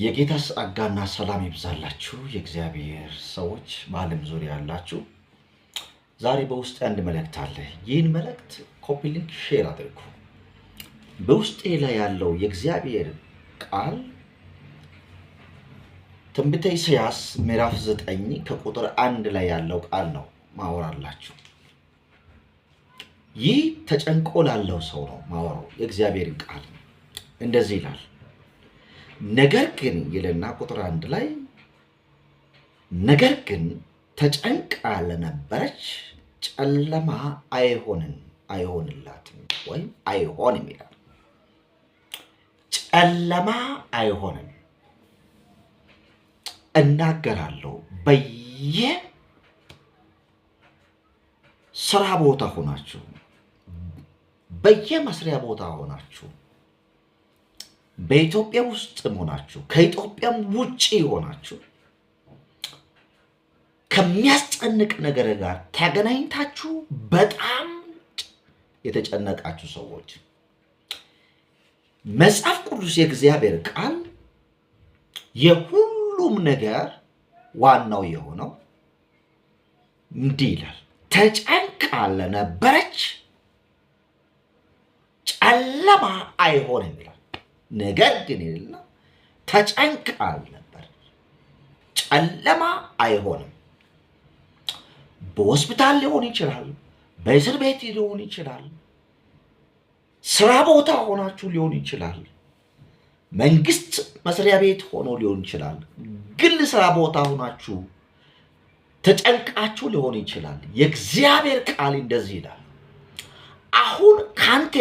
የጌታስ ጸጋና ሰላም ይብዛላችሁ የእግዚአብሔር ሰዎች በዓለም ዙሪያ ያላችሁ። ዛሬ በውስጥ አንድ መልእክት አለ። ይህን መልእክት ኮፒ ሊንክ ሼር አድርጉ። በውስጤ ላይ ያለው የእግዚአብሔር ቃል ትንቢተ ኢሳይያስ ምዕራፍ 9 ከቁጥር 1 ላይ ያለው ቃል ነው ማወራላችሁ። ይህ ተጨንቆ ላለው ሰው ነው ማወራው። የእግዚአብሔር ቃል እንደዚህ ይላል። ነገር ግን ይልና ቁጥር 1 ላይ ነገር ግን ተጨንቃ ለነበረች ጨለማ አይሆንላትም ወይም አይሆንም ይላል። ጨለማ አይሆንም። እናገራለሁ ስራ ቦታ ሆናችሁ በየመስሪያ ቦታ ሆናችሁ በኢትዮጵያ ውስጥ ሆናችሁ ከኢትዮጵያም ውጪ ሆናችሁ ከሚያስጨንቅ ነገር ጋር ተገናኝታችሁ በጣም የተጨነቃችሁ ሰዎች መጽሐፍ ቅዱስ የእግዚአብሔር ቃል የሁሉም ነገር ዋናው የሆነው እንዲህ ይላል። ተጨንቃ ለነበረች ጨለማ አይሆንም ይላል። ነገር ግን ይልና ተጨንቃ ነበር፣ ጨለማ አይሆንም። በሆስፒታል ሊሆን ይችላል፣ በእስር ቤት ሊሆን ይችላል፣ ስራ ቦታ ሆናችሁ ሊሆን ይችላል፣ መንግስት መስሪያ ቤት ሆኖ ሊሆን ይችላል፣ ግል ስራ ቦታ ሆናችሁ ተጨንቃችሁ ሊሆን ይችላል። የእግዚአብሔር ቃል እንደዚህ ይላል። አሁን ካንቺ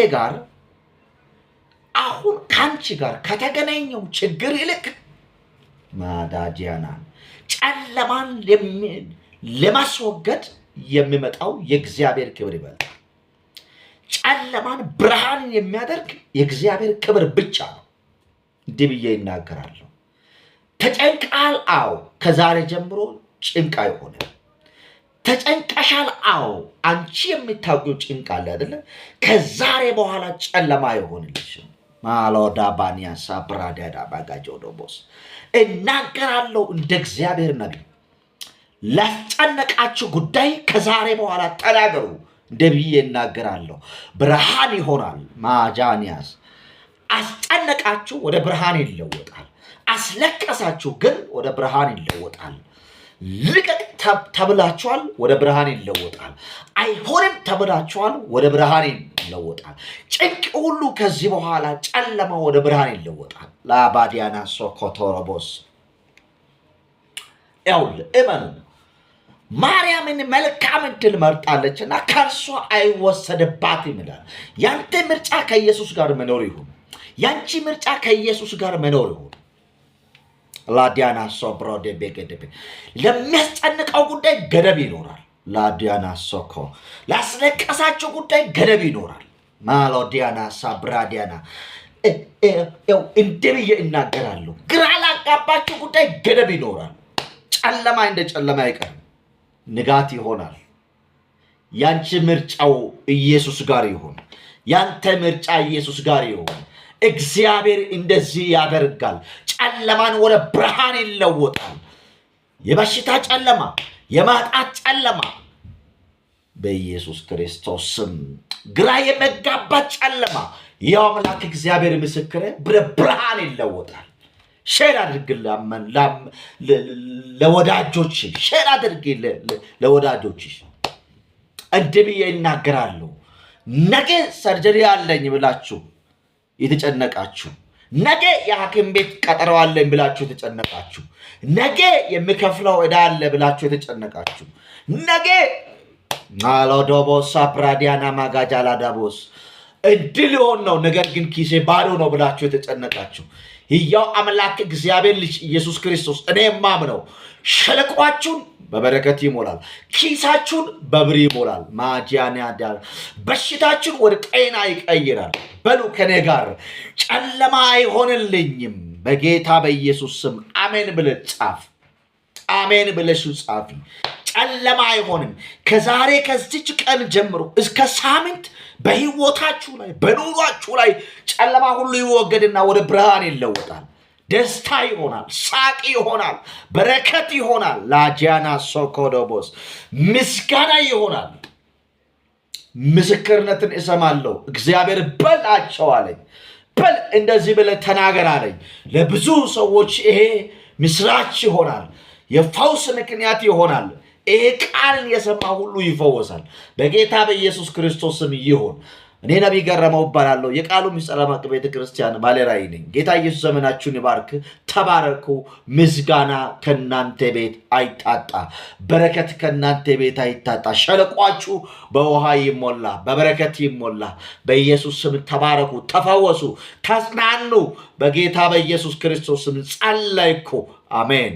ጋር ከተገናኘው ችግር ይልቅ ማዳጂያናን ጨለማን ለማስወገድ የሚመጣው የእግዚአብሔር ክብር ይበልጣል። ጨለማን ብርሃን የሚያደርግ የእግዚአብሔር ክብር ብቻ ነው። እንዲህ ብዬ ይናገራለሁ። ተጨንቃል? አዎ። ከዛሬ ጀምሮ ጭንቅ አይሆንም። ተጨንቀሻል? አዎ። አንቺ የምታውቂው ጭንቅ አለ አይደለ? ከዛሬ በኋላ ጨለማ አይሆንልሽም። ማሎዳ ባኒያ ሳብራዳዳ ባጋጆ ዶቦስ እናገራለሁ እንደ እግዚአብሔር ነቢይ። ላስጨነቃችሁ ጉዳይ ከዛሬ በኋላ ተናገሩ እንደ ብዬ እናገራለሁ። ብርሃን ይሆናል። ማጃኒያስ አስጨነቃችሁ፣ ወደ ብርሃን ይለወጣል። አስለቀሳችሁ ግን ወደ ብርሃን ይለወጣል። ልቀቅ ተብላችኋል፣ ወደ ብርሃን ይለወጣል። አይሆንም ተብላችኋል፣ ወደ ብርሃን ይለወጣል። ጭንቅ ሁሉ ከዚህ በኋላ ጨለማ ወደ ብርሃን ይለወጣል። ላባዲያና ሶኮቶሮቦስ ያውል እመኑ። ማርያምን መልካም ዕድል መርጣለችና ከእርሷ አይወሰድባትም ይላል። ያንተ ምርጫ ከኢየሱስ ጋር መኖር ይሁን። ያንቺ ምርጫ ከኢየሱስ ጋር መኖር ይሁን። ላዲያና ሶብሮዴ ቤገደቤ ለሚያስጨንቀው ጉዳይ ገደብ ይኖራል። ላዲያና ሶኮ ላስለቀሳቸው ጉዳይ ገደብ ይኖራል። ማሎዲያና ሳብራዲያና እንደ ብዬ እናገራለሁ። ግራ ላጋባቸው ጉዳይ ገደብ ይኖራል። ጨለማ እንደ ጨለማ አይቀርም፣ ንጋት ይሆናል። ያንቺ ምርጫው ኢየሱስ ጋር ይሁን። ያንተ ምርጫ ኢየሱስ ጋር ይሁን። እግዚአብሔር እንደዚህ ያደርጋል። ጨለማን ወደ ብርሃን ይለወጣል። የበሽታ ጨለማ፣ የማጣት ጨለማ በኢየሱስ ክርስቶስ ስም፣ ግራ የመጋባት ጨለማ ያው አምላክ እግዚአብሔር ምስክሬ ብርሃን ይለወጣል። ሼር አድርግ ለወዳጆች፣ ሼር አድርግ ለወዳጆች። እንዲህ ብዬ ይናገራሉ። ነገ ሰርጀሪ አለኝ ብላችሁ የተጨነቃችሁ፣ ነገ የሐኪም ቤት ቀጠሮ አለኝ ብላችሁ የተጨነቃችሁ፣ ነገ የሚከፍለው ዕዳ አለ ብላችሁ የተጨነቃችሁ፣ ነገ ማሎዶቦሳ ፕራዲያና ማጋጃላዳቦስ እንዲህ ሊሆን ነው ነገር ግን ኪሴ ባዶ ነው ብላችሁ የተጨነቃችሁ፣ ሕያው አምላክ እግዚአብሔር ልጅ ኢየሱስ ክርስቶስ እኔ የማምነው ሸለቋችሁን በበረከት ይሞላል፣ ኪሳችሁን በብር ይሞላል። ማጂያኒያ በሽታችሁን ወደ ጤና ይቀይራል። በሉ ከኔ ጋር ጨለማ አይሆንልኝም በጌታ በኢየሱስ ስም አሜን ብለህ ጻፍ። አሜን ብለሽ ጻፊ። ጨለማ አይሆንም። ከዛሬ ከዚች ቀን ጀምሮ እስከ ሳምንት በህይወታችሁ ላይ በኑሯችሁ ላይ ጨለማ ሁሉ ይወገድና ወደ ብርሃን ይለወጣል። ደስታ ይሆናል፣ ሳቅ ይሆናል፣ በረከት ይሆናል። ላጂያና ሶኮዶቦስ ምስጋና ይሆናል። ምስክርነትን እሰማለሁ። እግዚአብሔር በላቸው አለኝ። በል እንደዚህ ብለህ ተናገር አለኝ። ለብዙ ሰዎች ይሄ ምስራች ይሆናል፣ የፈውስ ምክንያት ይሆናል። ይሄ ቃልን የሰማ ሁሉ ይፈወሳል። በጌታ በኢየሱስ ክርስቶስ ስም ይሁን። እኔ ነቢይ ገረመው እባላለሁ። የቃሉ ምስጢር ቤተ ክርስቲያን ባለራዕይ ነኝ። ጌታ ኢየሱስ ዘመናችሁን ይባርክ። ተባረኩ። ምስጋና ከናንተ ቤት አይታጣ፣ በረከት ከናንተ ቤት አይታጣ። ሸለቋችሁ በውሃ ይሞላ፣ በበረከት ይሞላ። በኢየሱስ ስም ተባረኩ፣ ተፈወሱ፣ ተጽናኑ። በጌታ በኢየሱስ ክርስቶስ ስም ጸለይኩ። አሜን።